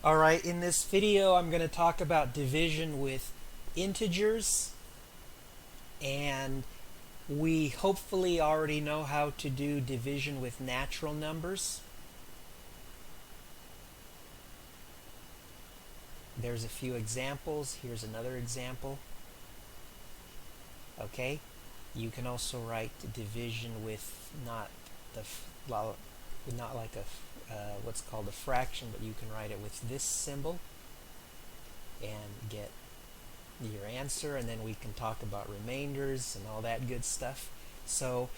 Alright, in this video I'm going to talk about division with integers, and we hopefully already know how to do division with natural numbers. There's a few examples. Here's another example. Okay, you can also write division with not like what's called a fraction, but you can write it with this symbol and get your answer, and then we can talk about remainders and all that good stuff. So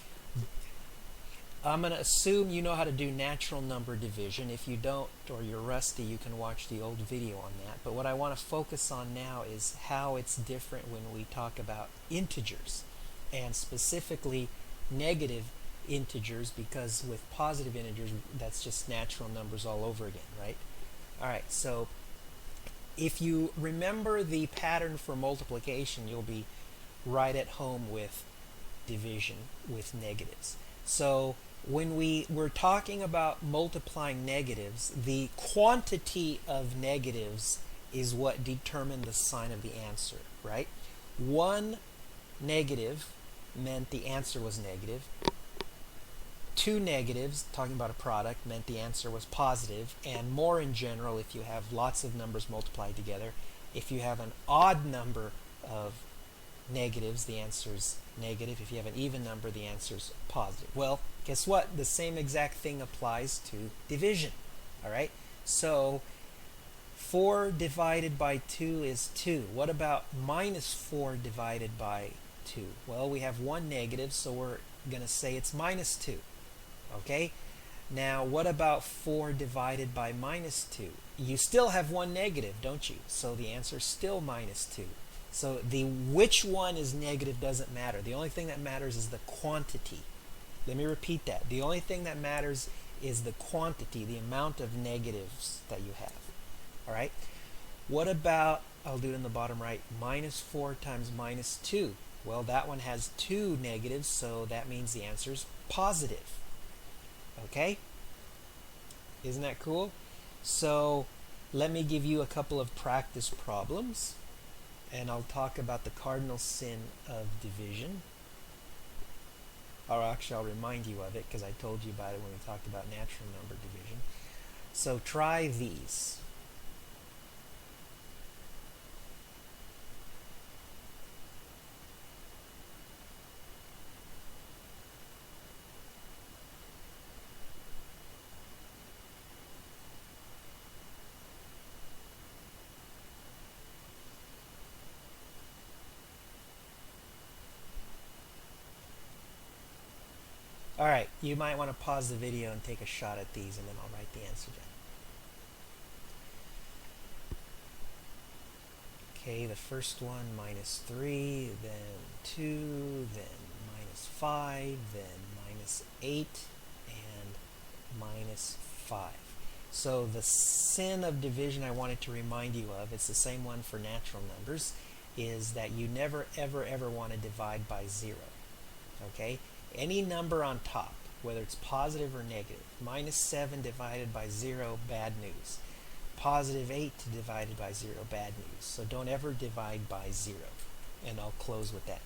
I'm going to assume you know how to do natural number division. If you don't, or you're rusty, you can watch the old video on that. But what I want to focus on now is how it's different when we talk about integers, and specifically negative integers, because with positive integers, that's just natural numbers all over again, right? Alright, so if you remember the pattern for multiplication, you'll be right at home with division with negatives. So when we're talking about multiplying negatives, the quantity of negatives is what determined the sign of the answer, right? One negative meant the answer was negative. Two negatives, talking about a product, meant the answer was positive. And more in general, if you have lots of numbers multiplied together, if you have an odd number of negatives, the answer is negative. If you have an even number, the answer is positive. Well, guess what? The same exact thing applies to division. Alright? So 4 divided by 2 is 2. What about minus 4 divided by 2? Well, we have one negative, so we're going to say it's minus 2. Okay? Now, what about 4 divided by minus 2? You still have one negative, don't you? So the answer is still minus 2. So the which one is negative doesn't matter. The only thing that matters is the quantity. Let me repeat that. The only thing that matters is the quantity, the amount of negatives that you have. Alright? What about, I'll do it in the bottom right, minus 4 times minus 2? Well, that one has 2 negatives, so that means the answer is positive. Okay? Isn't that cool? So let me give you a couple of practice problems, and I'll talk about the cardinal sin of division. Or actually, I'll remind you of it because I told you about it when we talked about natural number division. So try these. Alright, you might want to pause the video and take a shot at these, and then I'll write the answer down. Okay, the first one, minus 3, then 2, then minus 5, then minus 8, and minus 5. So the sin of division I wanted to remind you of, it's the same one for natural numbers, is that you never ever ever want to divide by 0. Okay? Any number on top, whether it's positive or negative, minus 7 divided by 0, bad news. Positive 8 divided by 0, bad news. So don't ever divide by 0. And I'll close with that.